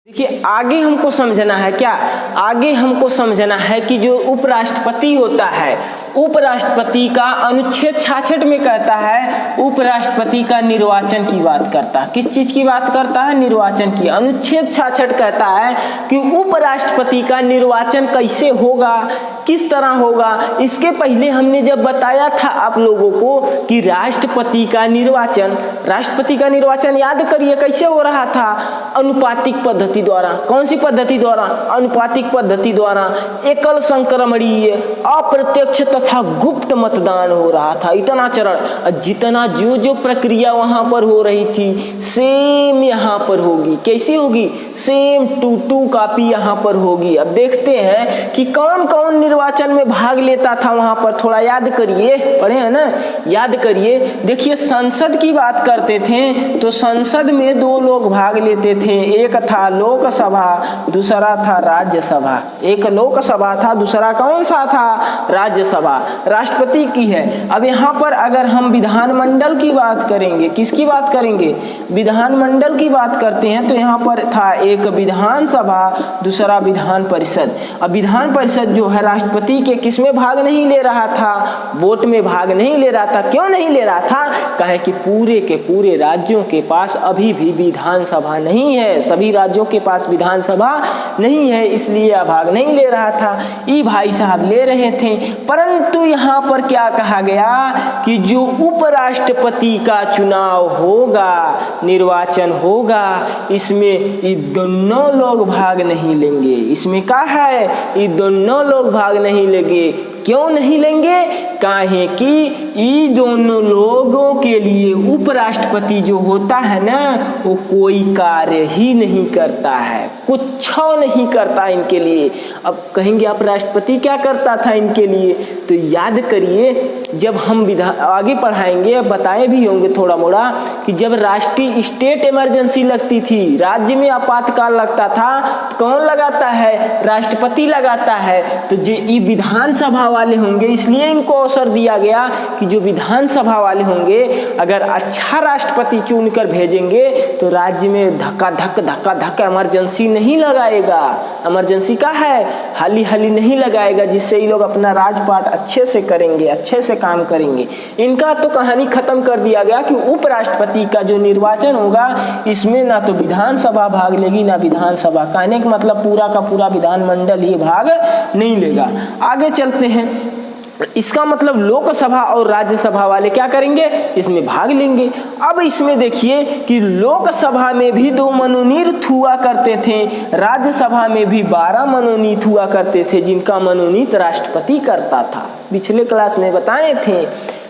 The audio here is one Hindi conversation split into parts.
देखिए आगे हमको समझना है क्या, आगे हमको समझना है कि जो उपराष्ट्रपति होता है, उपराष्ट्रपति का अनुच्छेद 66 में कहता है उपराष्ट्रपति का निर्वाचन की बात करता है। किस चीज की बात करता है? निर्वाचन की। अनुच्छेद 66 कहता है कि उपराष्ट्रपति का निर्वाचन कैसे होगा, किस तरह होगा। इसके पहले हमने जब बताया था आप लोगों को कि राष्ट्रपति का निर्वाचन याद करिए कैसे हो रहा था, अनुपातिक पद्धति द्वारा। कौन सी पद्धति द्वारा? अनुपातिक पद्धति द्वारा। एकल संक्रमणीय, अप्रत्यक्ष तथा गुप्त मतदान हो रहा था। इतना चरण, जितना जो प्रक्रिया वहां पर हो रही थी सेम यहाँ पर होगी। कैसी होगी? सेम टू कॉपी यहाँ पर होगी। अब देखते हैं कि कौन कौन निर्वाचन में भाग लेता था वहां पर। थोड़ा याद करिए, पढ़े हैं ना, याद करिए। देखिए संसद की बात करते थे तो संसद में दो लोग भाग लेते थे, एक था लोकसभा, दूसरा था राज्यसभा। एक लोकसभा था, दूसरा कौन सा था? राज्यसभा। राष्ट्रपति की है। अब यहाँ पर अगर हम विधानमंडल की बात करेंगे, किसकी बात करेंगे? विधानमंडल की बात करते हैं तो यहाँ पर था एक विधानसभा, दूसरा विधान परिषद। अब विधान परिषद जो है राष्ट्रपति के किसमें भाग नहीं ले रहा था? वोट में भाग नहीं ले रहा था। क्यों नहीं ले रहा था? कहे कि पूरे के पूरे राज्यों के पास अभी भी विधानसभा नहीं है, सभी राज्यों के पास विधानसभा नहीं है, इसलिए भाग नहीं ले रहा था। ये भाई साहब ले रहे थे। परंतु यहाँ पर क्या कहा गया कि जो उपराष्ट्रपति का चुनाव होगा, निर्वाचन होगा, इसमें ये दोनों लोग भाग नहीं लेंगे। इसमें क्या है? ये दोनों लोग भाग नहीं लेंगे। क्यों नहीं लेंगे? काहे कि ये दोनों लोगों के लिए उपराष्ट्रपति जो होता है ना वो कोई कार्य ही नहीं करता है, कुछ नहीं करता इनके लिए। अब कहेंगे आप राष्ट्रपति क्या करता था इनके लिए? तो याद करिए जब हम आगे पढ़ाएंगे, बताए भी होंगे थोड़ा मोड़ा, कि जब राष्ट्रीय स्टेट इमरजेंसी लगती थी, राज्य में आपातकाल लगता था, कौन लगाता है? राष्ट्रपति लगाता है। तो जो ये विधानसभा वाले होंगे, इसलिए इनको अवसर दिया गया कि जो विधानसभा वाले होंगे अगर अच्छा राष्ट्रपति चुनकर भेजेंगे तो राज्य में धक्का धक इमरजेंसी नहीं लगाएगा। इमरजेंसी का है हाली नहीं लगाएगा, जिससे ये लोग अपना राजपाट अच्छे से करेंगे, अच्छे से काम करेंगे। इनका तो कहानी खत्म कर दिया गया कि उपराष्ट्रपति का जो निर्वाचन होगा इसमें ना तो विधानसभा भाग लेगी ना विधानसभा, कहने का मतलब पूरा का पूरा विधानमंडल ही भाग नहीं लेगा। आगे चलते हैं। इसका मतलब लोकसभा और राज्यसभा वाले क्या करेंगे? इसमें भाग लेंगे। अब इसमें देखिए कि लोकसभा में भी 2 मनोनीत हुआ करते थे, राज्यसभा में भी 12 मनोनीत हुआ करते थे, जिनका मनोनीत राष्ट्रपति करता था। पिछले क्लास में बताए थे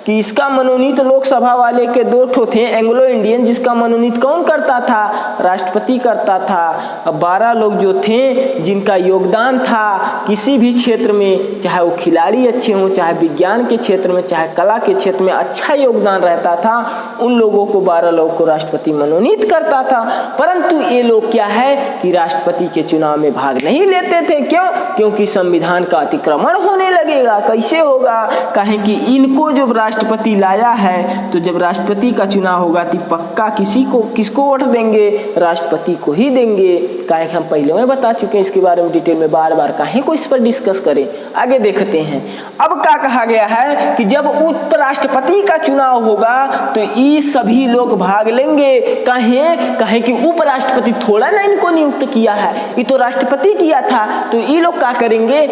कि इसका मनोनीत लोकसभा वाले के 2 ठो थे, एंग्लो इंडियन, जिसका मनोनीत कौन करता था? राष्ट्रपति करता था। 12 लोग जो थे जिनका योगदान था किसी भी क्षेत्र में, चाहे वो खिलाड़ी अच्छे हों, चाहे विज्ञान के क्षेत्र में, चाहे कला के क्षेत्र में अच्छा योगदान रहता था, उन लोगों को 12 लोग को राष्ट्रपति मनोनीत करता था। परंतु ये लोग क्या है कि राष्ट्रपति के चुनाव में भाग नहीं लेते थे। क्यों? क्योंकि संविधान का अतिक्रमण होने लगेगा। कैसे होगा? कहें कि इनको जो राष्ट्रपति लाया है तो जब राष्ट्रपति का चुनाव होगा तो पक्का किसको वोट देंगे? राष्ट्रपति को ही देंगे। काहे कि हम पहले में बता चुके हैं इसके बारे में डिटेल में, बार काहे को इस पर डिस्कस करें। आगे देखते हैं। अब क्या कहा गया है कि जब उपराष्ट्रपति का चुनाव होगा तो ये सभी लोग भाग लेंगे। कहे कि उपराष्ट्रपति थोड़ा ना इनको नियुक्त किया है, ये तो राष्ट्रपति किया था। तो ये लोग क्या करेंगे?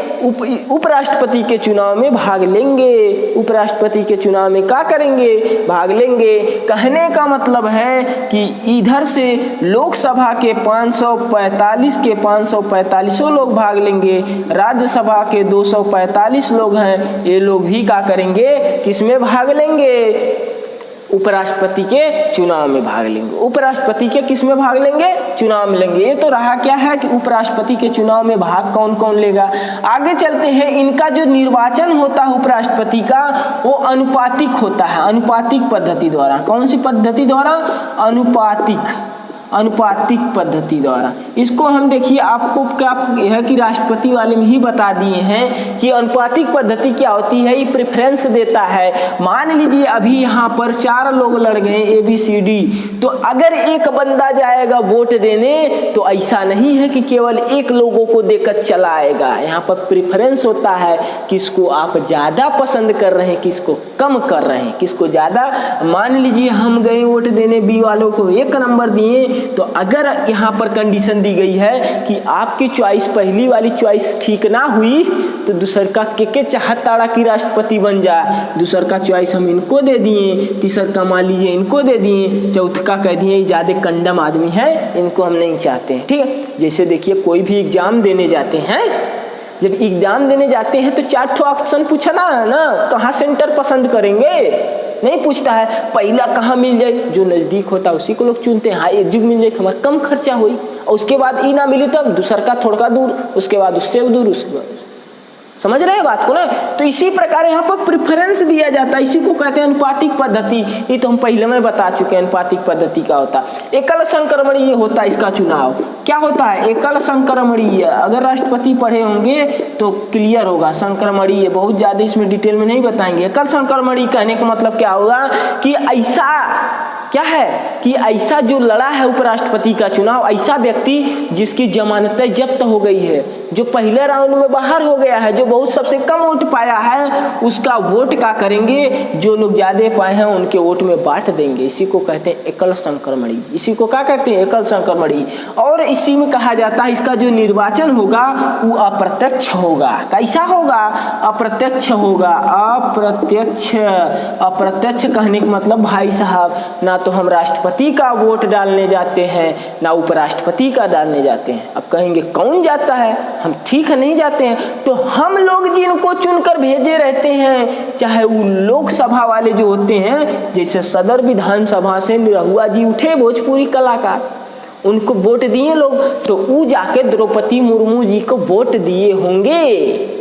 उपराष्ट्रपति के चुनाव में भाग लेंगे। उपराष्ट्रपति के चुनाव में क्या करेंगे? भाग लेंगे। कहने का मतलब है कि इधर से लोकसभा के 545 के 545 लोग भाग लेंगे, राज्यसभा के 245 लोग हैं, ये लोग भी क्या करेंगे? किसमें भाग लेंगे? उपराष्ट्रपति के चुनाव में भाग लेंगे। उपराष्ट्रपति के किस में भाग लेंगे? चुनाव में लेंगे। ये तो रहा क्या है कि उपराष्ट्रपति के चुनाव में भाग कौन कौन लेगा। आगे चलते हैं। इनका जो निर्वाचन होता है उपराष्ट्रपति का वो अनुपातिक होता है, अनुपातिक पद्धति द्वारा। कौन सी पद्धति द्वारा? अनुपातिक अनुपातिक पद्धति द्वारा। इसको हम देखिए आपको क्या है कि राष्ट्रपति वाले में ही बता दिए हैं कि अनुपातिक पद्धति क्या होती है। ये प्रेफरेंस देता है। मान लीजिए अभी यहाँ पर 4 लोग लड़ गए ABCD, तो अगर एक बंदा जाएगा वोट देने तो ऐसा नहीं है कि केवल एक लोगों को देकर चला आएगा। यहाँ पर प्रेफरेंस होता है, किसको आप ज़्यादा पसंद कर रहे हैं, किसको कम कर रहे हैं, किसको ज़्यादा। मान लीजिए हम गए वोट देने, B वालों को 1 नंबर दिए, तो अगर यहाँ पर कंडीशन दी गई है कि आपकी चॉइस पहली वाली चॉइस ठीक ना हुई तो दूसर का के चाहताड़ा की राष्ट्रपति बन जाए। दूसर का चॉइस हम इनको दे दिए, तीसर का मान लीजिए इनको दे दिए, चौथ का कह दिए ज़्यादा कंडम आदमी है, इनको हम नहीं चाहते हैं। ठीक है, जैसे देखिए कोई भी एग्जाम देने जाते हैं, जब एग्जाम देने जाते हैं तो 4 ऑप्शन पूछना है ना, कहाँ सेंटर पसंद करेंगे, नहीं पूछता है पहला कहाँ मिल जाए, जो नज़दीक होता है उसी को लोग चुनते हैं। हाँ एक जगह मिल जाए हमारा कम खर्चा हुई, और उसके बाद ई ना मिली तब दूसर का थोड़ा दूर, उसके बाद उससे दूर, उसके बाद समझ रहे हैं बात को ना। तो इसी प्रकार यहाँ पर प्रेफरेंस दिया जाता है, इसी को कहते हैं अनुपातिक पद्धति। ये तो हम पहले में बता चुके हैं अनुपातिक पद्धति क्या होता है। एकल संक्रमणीय होता है इसका चुनाव। क्या होता है एकल संक्रमणीय, अगर राष्ट्रपति पढ़े होंगे तो क्लियर होगा। संक्रमणीय बहुत ज्यादा इसमें डिटेल में नहीं बताएंगे। एकल संक्रमणीय कहने का मतलब क्या होगा कि ऐसा क्या है कि ऐसा जो लड़ा है उपराष्ट्रपति का चुनाव, ऐसा व्यक्ति जिसकी जमानतें जब्त हो गई है, जो पहले राउंड में बाहर हो गया है, जो बहुत सबसे कम वोट पाया है, उसका वोट क्या करेंगे, जो लोग ज्यादा पाए हैं उनके वोट में बांट देंगे। इसी को कहते हैं एकल संक्रमणीय। इसी को क्या कहते हैं एकल संक्रमणीय। और इसी में कहा जाता है इसका जो निर्वाचन होगा वो अप्रत्यक्ष होगा। कैसा होगा, अप्रत्यक्ष होगा। अप्रत्यक्ष कहने का मतलब भाई साहब ना तो हम राष्ट्रपति का वोट डालने जाते हैं ना उपराष्ट्रपति का डालने जाते हैं। अब कहेंगे कौन जाता है, हम ठीक है नहीं जाते हैं। तो हम लोग जिनको चुनकर भेजे रहते हैं, चाहे वो लोकसभा वाले जो होते हैं, जैसे सदर विधानसभा से निरहुआ जी उठे भोजपुरी कलाकार, उनको वोट दिए लोग, तो वो जाके द्रौपदी मुर्मू जी को वोट दिए होंगे।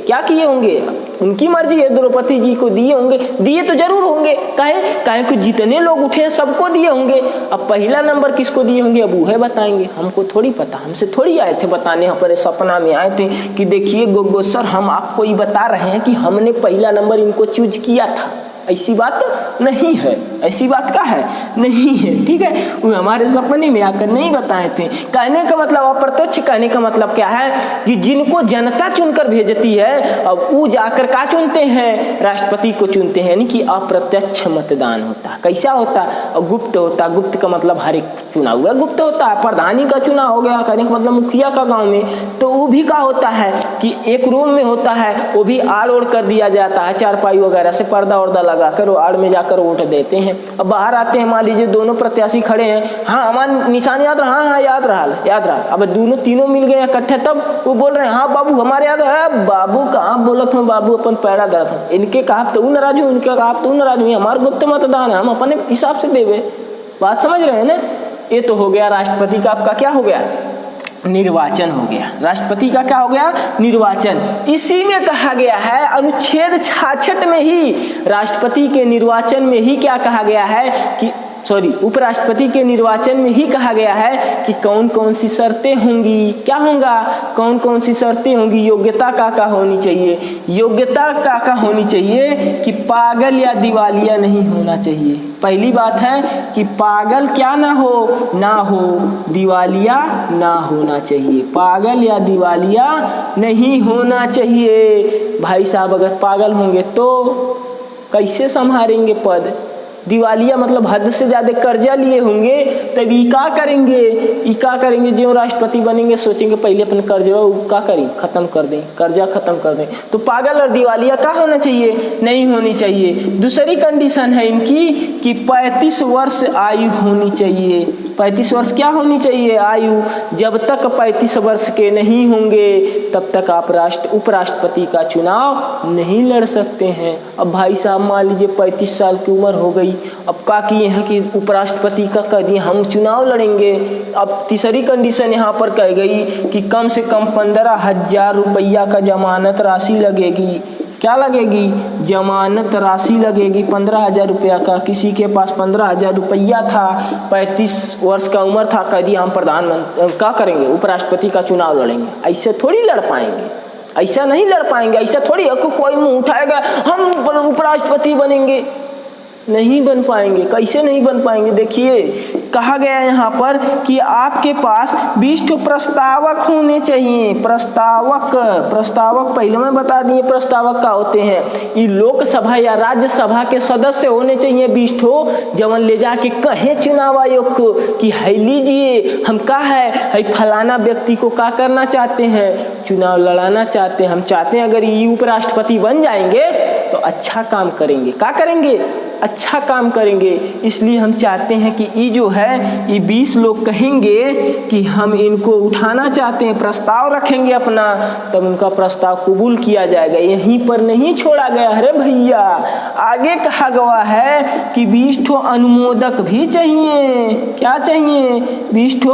क्या किए होंगे, उनकी मर्जी है, द्रौपदी जी को दिए होंगे, दिए तो जरूर होंगे। काहे को जितने लोग उठे सबको दिए होंगे। अब पहला नंबर किसको दिए होंगे अब वो है बताएंगे, हमको थोड़ी पता, हमसे थोड़ी आए थे बताने, हमारे सपना में आए थे कि देखिए गोगो सर हम आपको ये बता रहे हैं कि हमने पहला नंबर इनको चूज किया था। ऐसी बात नहीं है, ऐसी बात का है नहीं है। ठीक है, वो हमारे सपने में आकर नहीं बताए थे। कहने का मतलब अप्रत्यक्ष, कहने का मतलब क्या है कि जिनको जनता चुनकर भेजती है अब वो जाकर क्या चुनते हैं, राष्ट्रपति को चुनते हैं। यानी कि अप्रत्यक्ष मतदान होता। कैसा होता, गुप्त होता। गुप्त का मतलब हर एक चुनाव हुआ गुप्त होता है। प्रधानी का चुनाव हो गया, कहने का मतलब मुखिया का गाँव में, तो वो भी क्या होता है कि एक रूम में होता है, वो भी आड़ ओढ़ कर दिया जाता है, चारपाई वगैरह से पर्दा वर्दा लगाकर वो आड़ में जाकर वोट देते हैं। अब बाहर आते हैं, मान लीजिए दोनों प्रत्याशी खड़े हैं, हाँ हमारा निशान याद रहा, हाँ याद रहा। अब दोनों तीनों मिल गए इकट्ठे, तब वो बोल रहे हैं हाँ बाबू हमारे याद है। बाबू कहाँ बोलत हूँ, बाबू अपन पैरा दर्द हूँ, इनके कहा तो नाराज हूँ, इनके कहा तो नाराज हूँ, हमारा गुप्त मतदान है, हम अपने हिसाब से देवे। बात समझ रहे हैं ना। ये तो हो गया राष्ट्रपति का, आपका क्या हो गया, निर्वाचन हो गया। राष्ट्रपति का क्या हो गया, निर्वाचन। इसी में कहा गया है अनुच्छेद 66 में ही राष्ट्रपति के निर्वाचन में ही क्या कहा गया है कि उपराष्ट्रपति के निर्वाचन में ही कहा गया है कि कौन कौन सी शर्तें होंगी, क्या होगा, कौन कौन सी शर्तें होंगी। योग्यता का होनी चाहिए, योग्यता का होनी चाहिए कि पागल या दिवालिया नहीं होना चाहिए। पहली बात है कि पागल क्या ना हो, दिवालिया ना होना चाहिए। पागल या दिवालिया नहीं होना चाहिए। भाई साहब अगर पागल होंगे तो कैसे संभालेंगे पद। दिवालिया मतलब हद से ज्यादा कर्जा लिए होंगे, तब ई का करेंगे जो राष्ट्रपति बनेंगे, सोचेंगे पहले अपने कर्जा का करें, खत्म कर दें, कर्जा खत्म कर दें। तो पागल और दिवालिया का होना चाहिए, नहीं होनी चाहिए। दूसरी कंडीशन है इनकी कि 35 वर्ष आयु होनी चाहिए। 35 वर्ष क्या होनी चाहिए, आयु। जब तक 35 वर्ष के नहीं होंगे तब तक आप उपराष्ट्रपति का चुनाव नहीं लड़ सकते हैं। अब भाई साहब मान लीजिए 35 साल की उम्र हो गई, अब क्या किए हैं कि उपराष्ट्रपति का कह दिए हम चुनाव लड़ेंगे। अब तीसरी कंडीशन यहाँ पर कह गई कि कम से कम 15,000 रुपया का जमानत राशि लगेगी। क्या लगेगी? जमानत राशि लगेगी 15,000 रुपया का। किसी के पास 15,000 रुपया था, 35 वर्ष का उम्र था, कह दिया हम प्रधानमंत्री क्या करेंगे, उपराष्ट्रपति का चुनाव लड़ेंगे। ऐसे थोड़ी लड़ पाएंगे, ऐसा नहीं लड़ पाएंगे। ऐसा थोड़ी कोई मुंह उठाएगा हम उपराष्ट्रपति बनेंगे, नहीं बन पाएंगे। कैसे नहीं बन पाएंगे? देखिए कहा गया है यहाँ पर कि आपके पास 20 प्रस्तावक होने चाहिए। प्रस्तावक पहले मैं बता दिए प्रस्तावक का होते हैं। ये लोकसभा या राज्यसभा के सदस्य होने चाहिए 20 जवन ले जाके कहे चुनाव आयोग को कि है लीजिए हम का है फलाना व्यक्ति को का करना चाहते हैं, चुनाव लड़ाना चाहते हैं। हम चाहते हैं अगर ये उपराष्ट्रपति बन जाएंगे तो अच्छा काम करेंगे। क्या करेंगे? अच्छा काम करेंगे। इसलिए हम चाहते हैं कि ये जो है ये 20 लोग कहेंगे कि हम इनको उठाना चाहते हैं, प्रस्ताव रखेंगे अपना, तब उनका प्रस्ताव कबूल किया जाएगा। यहीं पर नहीं छोड़ा गया। अरे भैया आगे कहा गया है कि 20 अनुमोदक भी चाहिए। क्या चाहिए? 20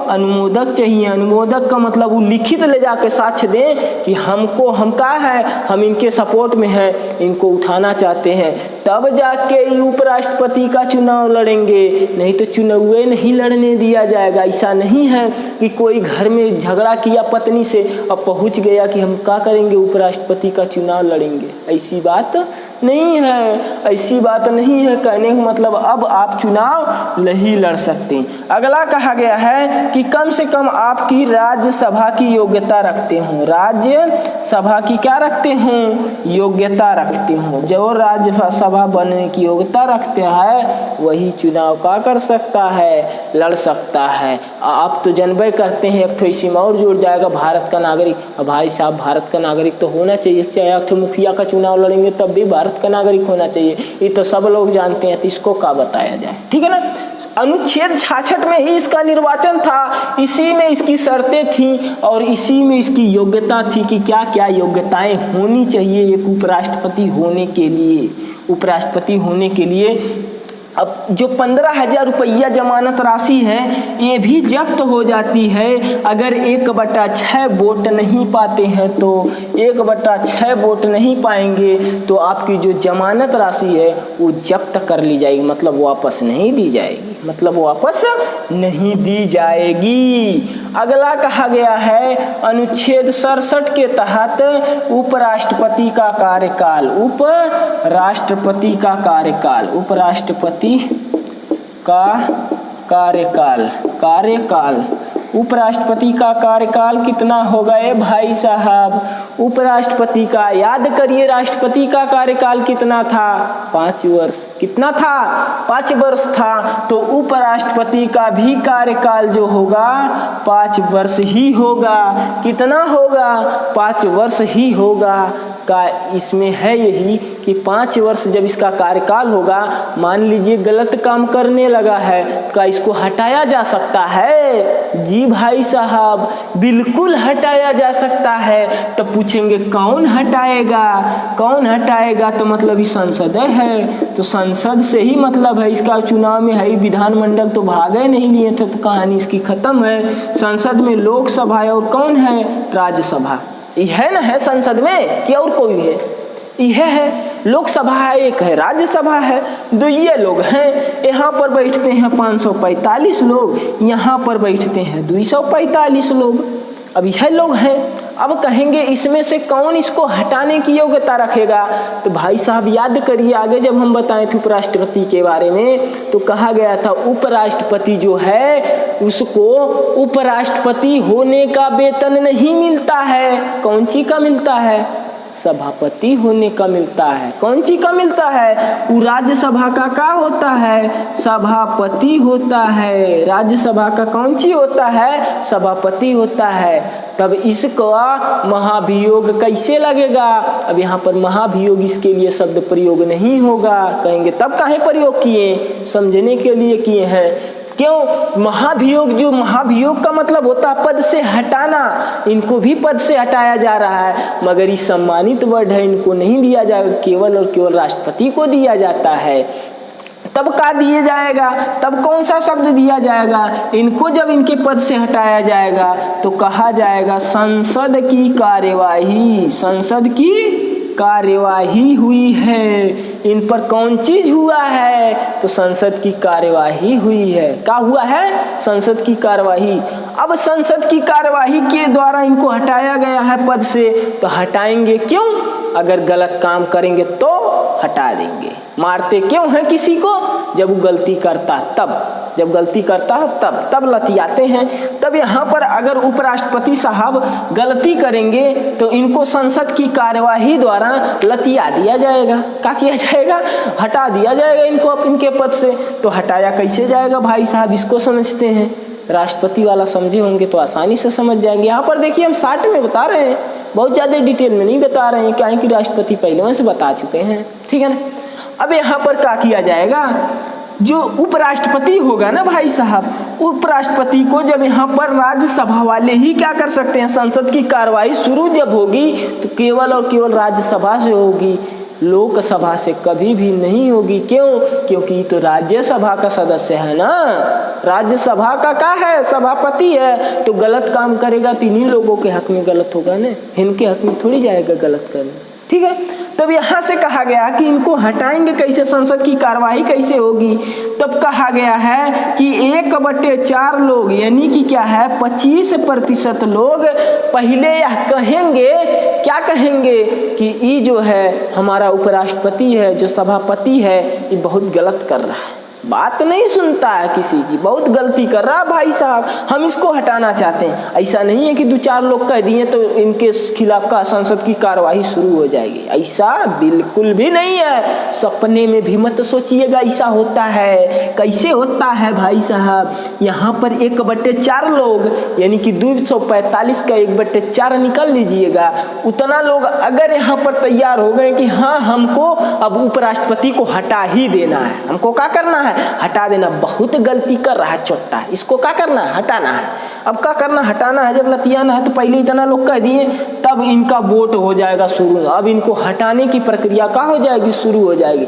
अनुमोदक चाहिए। अनुमोदक का मतलब वो लिखित ले जाके साक्ष्य दें कि हमको हम का है, हम इनके सपोर्ट में हैं, इनको उठाना चाहते हैं, तब जाके उपराष्ट्रपति का चुनाव लड़ेंगे। नहीं तो चुनाव नहीं लड़ने दिया जाएगा। ऐसा नहीं है कि कोई घर में झगड़ा किया पत्नी से और पहुंच गया कि हम क्या करेंगे, उपराष्ट्रपति का चुनाव लड़ेंगे। ऐसी बात नहीं है, ऐसी बात नहीं है। कहने का मतलब अब आप चुनाव नहीं लड़ सकते। अगला कहा गया है कि कम से कम आपकी राज्यसभा की योग्यता रखते हो। राज्यसभा की क्या रखते हो? योग्यता रखते हो। जो राज्यसभा बनने की योग्यता रखते हैं वही चुनाव का कर सकता है, लड़ सकता है। आप तो जनबे करते हैं एक ठो इसी में और जुड़ जाएगा भारत का नागरिक। भाई साहब भारत का नागरिक तो होना चाहिए, चाहे एक ठो मुखिया का चुनाव लड़ेंगे तब भी भारत का नागरिक होना चाहिए। ये तो सब लोग जानते हैं, तो इसको क्या बताया जाए? ठीक है ना। अनुच्छेद 66 में ही इसका निर्वाचन था, इसी में इसकी शर्तें थी और इसी में इसकी योग्यता थी कि क्या क्या योग्यताएं होनी चाहिए एक उपराष्ट्रपति होने के लिए। उपराष्ट्रपति होने के लिए अब जो 15,000 रुपया जमानत राशि है ये भी जब्त हो जाती है अगर 1/6 वोट नहीं पाते हैं। तो 1/6 वोट नहीं पाएंगे तो आपकी जो जमानत राशि है वो जब्त कर ली जाएगी, मतलब वापस नहीं दी जाएगी, मतलब वापस नहीं दी जाएगी। अगला कहा गया है अनुच्छेद 67 के तहत उपराष्ट्रपति का कार्यकाल। उपराष्ट्रपति का कार्यकाल, उपराष्ट्रपति का कार्यकाल उपराष्ट्रपति का कार्यकाल कितना होगा भाई साहब? उपराष्ट्रपति का याद करिए, राष्ट्रपति का कार्यकाल कितना था? 5 वर्ष। कितना था? 5 वर्ष था। तो उपराष्ट्रपति का भी कार्यकाल जो होगा 5 वर्ष ही होगा। कितना होगा? 5 वर्ष ही होगा। का इसमें है यही कि 5 वर्ष जब इसका कार्यकाल होगा, मान लीजिए गलत काम करने लगा है, क्या इसको हटाया जा सकता है? जी भाई साहब बिल्कुल हटाया जा सकता है। तब पूछेंगे कौन हटाएगा? कौन हटाएगा? तो मतलब इस संसद है, तो संसद से ही मतलब है। इसका चुनाव में है विधानमंडल तो भागे नहीं लिए थे, तो कहानी इसकी खत्म है। संसद में लोकसभा और कौन है? राज्यसभा। यह है ना, है संसद में कि और कोई है? यह है। लोकसभा है, एक है राज्यसभा है, दो ये लोग हैं। यहाँ पर बैठते हैं 545 लोग, यहाँ पर बैठते हैं 245 लोग। अब यह लोग हैं। अब कहेंगे इसमें से कौन इसको हटाने की योग्यता रखेगा? तो भाई साहब याद करिए, आगे जब हम बताए थे उपराष्ट्रपति के बारे में तो कहा गया था उपराष्ट्रपति जो है उसको उपराष्ट्रपति होने का वेतन नहीं मिलता है। कौन सी का मिलता है? सभापति होने का मिलता है। कौन सी का मिलता है? वो राज्यसभा का क्या होता है? सभापति होता है। राज्यसभा का कौन सी होता है? सभापति होता है। तब इसका महाभियोग कैसे लगेगा? अब यहाँ पर महाभियोग इसके लिए शब्द प्रयोग नहीं होगा। कहेंगे तब काहे प्रयोग किए? समझने के लिए किए हैं। क्यों? महाभियोग, जो महाभियोग का मतलब होता है पद से हटाना, इनको भी पद से हटाया जा रहा है, मगर इस सम्मानित वर्ड है इनको नहीं दिया जाएगा, केवल और केवल राष्ट्रपति को दिया जाता है। तब का दिया जाएगा? तब कौन सा शब्द दिया जाएगा? इनको जब इनके पद से हटाया जाएगा तो कहा जाएगा संसद की कार्यवाही। संसद की कार्यवाही हुई है। इन पर कौन चीज हुआ है? तो संसद की कार्यवाही हुई है। क्या हुआ है? संसद की कार्यवाही। अब संसद की कार्यवाही के द्वारा इनको हटाया गया है पद से, तो हटाएंगे क्यों? अगर गलत काम करेंगे तो हटा देंगे। मारते क्यों हैं किसी को? जब वो गलती करता तब, जब गलती करता है तब लतियाते हैं। तब यहाँ पर अगर उपराष्ट्रपति साहब गलती करेंगे तो इनको संसद की कार्यवाही द्वारा लतिया दिया जाएगा। क्या किया जाएगा? हटा दिया जाएगा इनको इनके पद से। तो हटाया कैसे जाएगा भाई साहब, इसको समझते हैं। राष्ट्रपति वाला समझे होंगे तो आसानी से समझ जाएंगे। यहाँ पर देखिए हम शॉर्ट में बता रहे हैं, बहुत ज़्यादा डिटेल में नहीं बता रहे हैं, क्या है कि राष्ट्रपति पहले से बता चुके हैं, ठीक है ना। अब यहाँ पर क्या किया जाएगा? जो उपराष्ट्रपति होगा ना भाई साहब, उपराष्ट्रपति को जब यहाँ पर राज्यसभा वाले ही क्या कर सकते हैं, संसद की कार्रवाई शुरू जब होगी तो केवल और केवल राज्यसभा से होगी, लोकसभा से कभी भी नहीं होगी। क्यों? क्योंकि तो राज्यसभा का सदस्य है ना, राज्यसभा का क्या है, सभापति है। तो गलत काम करेगा तो इन्हीं लोगों के हक में गलत होगा ना, इनके हक में थोड़ी जाएगा गलत करने, ठीक है। तब यहाँ से कहा गया कि इनको हटाएंगे कैसे, संसद की कार्यवाही कैसे होगी। तब कहा गया है कि 1/4 लोग यानी कि क्या है 25% लोग पहले यह कहेंगे, क्या कहेंगे कि ये जो है हमारा उपराष्ट्रपति है, जो सभापति है, ये बहुत गलत कर रहा है, बात नहीं सुनता है किसी की, बहुत गलती कर रहा है भाई साहब, हम इसको हटाना चाहते हैं। ऐसा नहीं है कि 2-4 लोग कह दिए तो इनके खिलाफ का संसद की कार्यवाही शुरू हो जाएगी, ऐसा बिल्कुल भी नहीं है। सपने में भी मत सोचिएगा ऐसा होता है। कैसे होता है भाई साहब? यहाँ पर 1/4 लोग यानी कि 245 का 1/4 निकल लीजिएगा, उतना लोग अगर यहाँ पर तैयार हो गए कि हाँ हमको अब उपराष्ट्रपति को हटा ही देना है, हमको क्या करना है, हटा देना, बहुत गलती कर रहा है चोट्टा, इसको क्या करना है, हटाना है। अब क्या करना, हटाना है, जब लतियाना है तो पहले इतना लोग कह दिए, तब इनका वोट हो जाएगा शुरू। अब इनको हटाने की प्रक्रिया क्या हो जाएगी, शुरू हो जाएगी।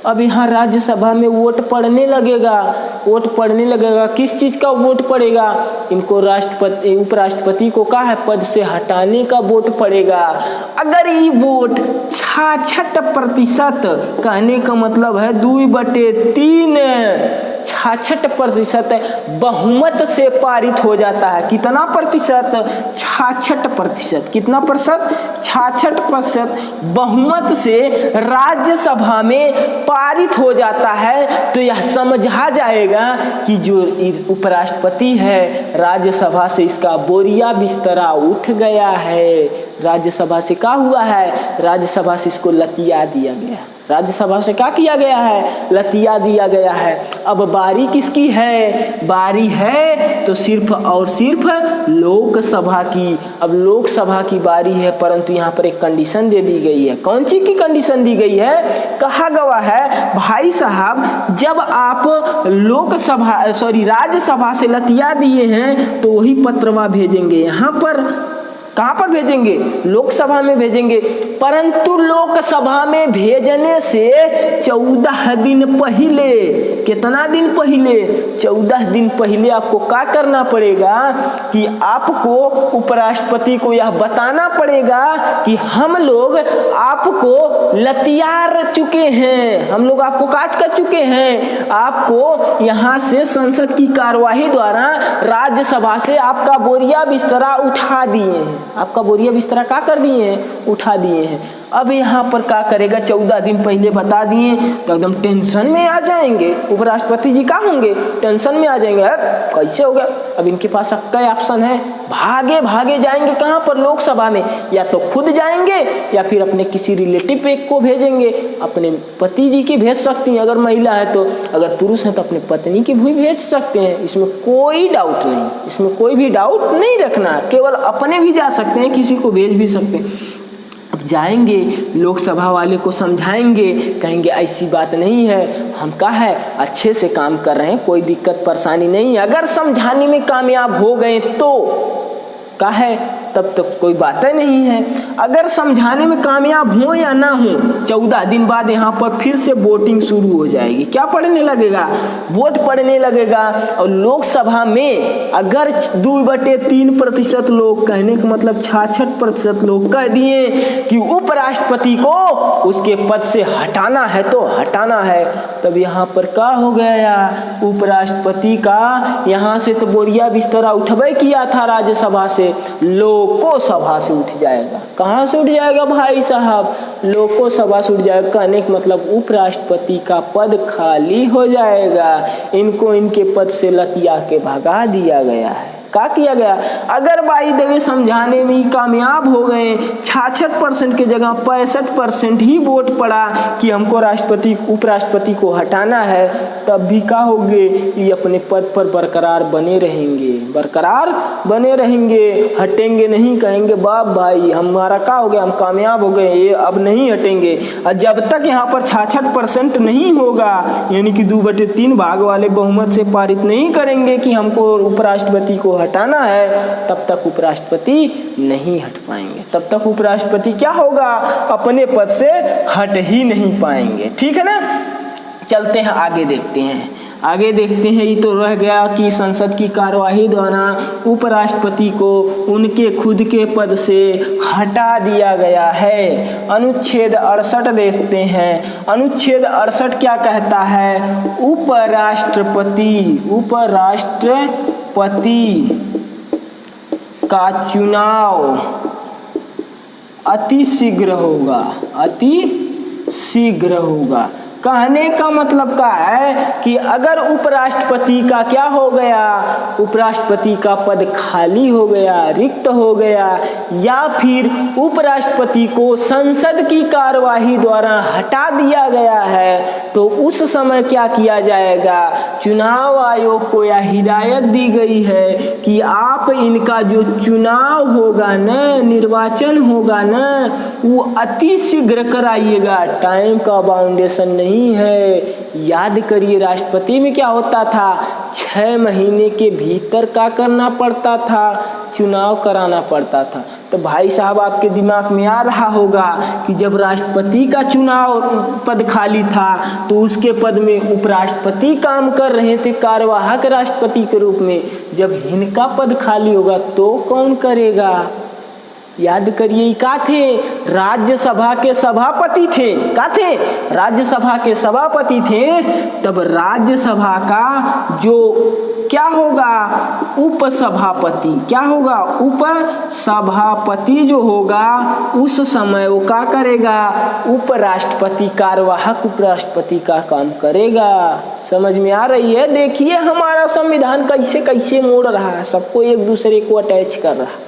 अब यहाँ राज्यसभा में वोट पड़ने लगेगा, वोट पड़ने लगेगा। किस चीज़ का वोट पड़ेगा? इनको राष्ट्रपति उपराष्ट्रपति को क्या है, पद से हटाने का वोट पड़ेगा। अगर ये वोट 66% कहने का मतलब है 2/3 66% बहुमत से पारित हो जाता है। कितना प्रतिशत? 66%। कितना प्रतिशत? 66% बहुमत से राज्यसभा में पारित हो जाता है। तो यह समझा जाएगा कि जो उपराष्ट्रपति है, राज्यसभा से इसका बोरिया बिस्तरा उठ गया है। राज्यसभा से क्या हुआ है? राज्यसभा से इसको लतिया दिया गया। राज्यसभा से क्या किया गया है? लतिया दिया गया है। अब बारी किसकी है? बारी है तो सिर्फ और सिर्फ लोकसभा की। अब लोकसभा की बारी है, परंतु यहाँ पर एक कंडीशन दे दी गई है। कौन सी की कंडीशन दी गई है? कहा गया है भाई साहब, जब आप राज्यसभा से लतिया दिए हैं तो वही पत्रवा भेजेंगे यहाँ पर। कहाँ पर भेजेंगे? लोकसभा में भेजेंगे। परंतु लोकसभा में भेजने से 14 दिन पहले, कितना दिन पहले? 14 दिन पहले आपको क्या करना पड़ेगा कि आपको उपराष्ट्रपति को यह बताना पड़ेगा कि हम लोग आपको लतियार चुके हैं, हम लोग आपको काट कर चुके हैं, आपको यहाँ से संसद की कार्यवाही द्वारा राज्यसभा से आपका बोरिया बिस्तरा उठा दिए हैं। आपका बोरिया बिस्तरा क्या कर दिए हैं? उठा दिए हैं। अब यहाँ पर क्या करेगा? 14 दिन पहले बता दिए तो एकदम टेंशन में आ जाएंगे। उपराष्ट्रपति जी क्या होंगे? टेंशन में आ जाएंगे, कैसे हो गया? अब इनके पास कई ऑप्शन है, भागे भागे जाएंगे कहाँ पर? लोकसभा में। या तो खुद जाएंगे या फिर अपने किसी रिलेटिव एक को भेजेंगे। अपने पति जी की भेज सकती हैं अगर महिला है तो, अगर पुरुष है तो अपने पत्नी की भी भेज सकते हैं। इसमें कोई डाउट नहीं, इसमें कोई भी डाउट नहीं रखना। केवल अपने भी जा सकते हैं, किसी को भेज भी सकते हैं। अब जाएंगे, लोकसभा वाले को समझाएंगे, कहेंगे ऐसी बात नहीं है, हम क्या है अच्छे से काम कर रहे हैं, कोई दिक्कत परेशानी नहीं है। अगर समझाने में कामयाब हो गए तो क्या है, तब तक कोई बात ही नहीं है। अगर समझाने में कामयाब हो या ना हो, 14 दिन बाद यहाँ पर फिर से वोटिंग शुरू हो जाएगी। क्या पढ़ने लगेगा? वोट पड़ने लगेगा। और लोकसभा में अगर 2/3% लोग, कहने का मतलब 66% लोग कह दिए कि उपराष्ट्रपति को उसके पद से हटाना है तो हटाना है, तब यहाँ पर क्या हो गया? उपराष्ट्रपति का यहाँ से तो बोरिया बिस्तरा उठबे किया था राज्यसभा से, लोकसभा से उठ जाएगा। कहाँ से उठ जाएगा भाई साहब? लोकसभा से उठ जाएगा। कहने का मतलब उपराष्ट्रपति का पद खाली हो जाएगा। इनको इनके पद से लतिया के भगा दिया गया है। क्या किया गया? अगर बाई देवे समझाने में कामयाब हो गए, 66% के जगह 65% ही वोट पड़ा कि हमको उपराष्ट्रपति को हटाना है, तब भी क्या होंगे? ये अपने पद पर बरकरार बने रहेंगे, हटेंगे नहीं, कहेंगे बाप भाई हमारा क्या हो गया, हम कामयाब हो गए, ये अब नहीं हटेंगे। और जब तक यहाँ पर 66% नहीं होगा, यानी कि 2/3 भाग वाले बहुमत से पारित नहीं करेंगे कि हमको उपराष्ट्रपति को हटाना है, तब तक उपराष्ट्रपति नहीं हट पाएंगे। तब तक उपराष्ट्रपति क्या होगा? अपने पद से हट ही नहीं पाएंगे। ठीक है ना? चलते हैं आगे देखते हैं। ये तो रह गया कि संसद की कार्यवाही द्वारा उपराष्ट्रपति को उनके खुद के पद से हटा दिया गया है। अनुच्छेद 68 देखते हैं। अनुच्छेद 68 क्या कहता है? उपराष्ट्रपति का चुनाव अति शीघ्र होगा। कहने का मतलब क्या है कि अगर उपराष्ट्रपति का क्या हो गया, उपराष्ट्रपति का पद खाली हो गया, रिक्त हो गया, या फिर उपराष्ट्रपति को संसद की कार्यवाही द्वारा हटा दिया गया है, तो उस समय क्या किया जाएगा? चुनाव आयोग को यह हिदायत दी गई है कि आप इनका जो चुनाव होगा न, निर्वाचन होगा न, वो अति शीघ्र कराइएगा। टाइम का बाउंडेशन नहीं है। याद करिए राष्ट्रपति में क्या होता था? 6 महीने के भीतर क्या करना पड़ता था? चुनाव कराना पड़ता था। तो भाई साहब आपके दिमाग में आ रहा होगा कि जब राष्ट्रपति का चुनाव पद खाली था तो उसके पद में उपराष्ट्रपति काम कर रहे थे कार्यवाहक राष्ट्रपति के रूप में। जब इनका पद खाली होगा तो कौन करेगा? याद करिए क्या थे? राज्यसभा के सभापति थे। क्या थे? राज्यसभा के सभापति थे। तब राज्यसभा का जो क्या होगा? उपसभापति। क्या होगा? उपसभापति जो होगा उस समय वो क्या करेगा? उपराष्ट्रपति, कार्यवाहक उपराष्ट्रपति का काम करेगा। समझ में आ रही है? देखिए हमारा संविधान कैसे कैसे मोड़ रहा है, सबको एक दूसरे को अटैच कर रहा है।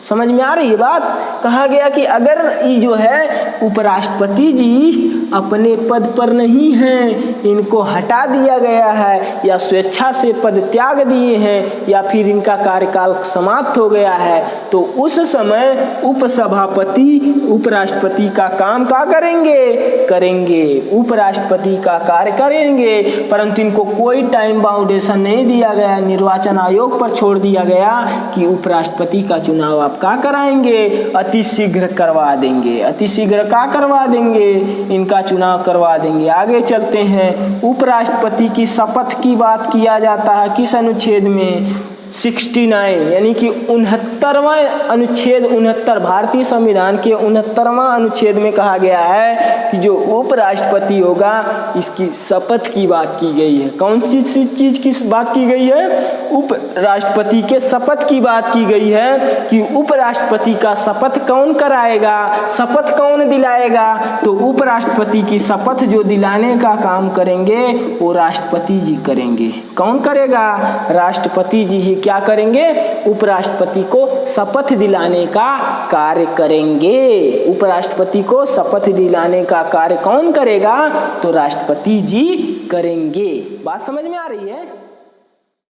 समझ में आ रही है बात? कहा गया कि अगर ये जो है उपराष्ट्रपति जी अपने पद पर नहीं हैं, इनको हटा दिया गया है, या स्वेच्छा से पद त्याग दिए हैं, या फिर इनका कार्यकाल समाप्त हो गया है, तो उस समय उपसभापति उपराष्ट्रपति का काम क्या करेंगे? उपराष्ट्रपति का कार्य करेंगे। परंतु इनको कोई टाइम बाउंडेशन नहीं दिया गया, निर्वाचन आयोग पर छोड़ दिया गया कि उपराष्ट्रपति का चुनाव क्या कराएंगे? अति शीघ्र करवा देंगे। अति शीघ्र क्या करवा देंगे? इनका चुनाव करवा देंगे। आगे चलते हैं। उपराष्ट्रपति की शपथ की बात किया जाता है किस अनुच्छेद में? 69 यानी कि 69वां अनुच्छेद, 69 भारतीय संविधान के 69वां अनुच्छेद में कहा गया है कि जो उपराष्ट्रपति होगा इसकी शपथ की बात की गई है। कौन सी चीज की बात की गई है? उपराष्ट्रपति के शपथ की बात की गई है कि उपराष्ट्रपति का शपथ कौन कराएगा, शपथ कौन दिलाएगा? तो उपराष्ट्रपति की शपथ जो दिलाने का काम करेंगे वो राष्ट्रपति जी करेंगे। कौन करेगा? राष्ट्रपति जी ही क्या करेंगे? उपराष्ट्रपति को शपथ दिलाने का कार्य करेंगे। उपराष्ट्रपति को शपथ दिलाने का कार्य कौन करेगा? तो राष्ट्रपति जी करेंगे। बात समझ में आ रही है?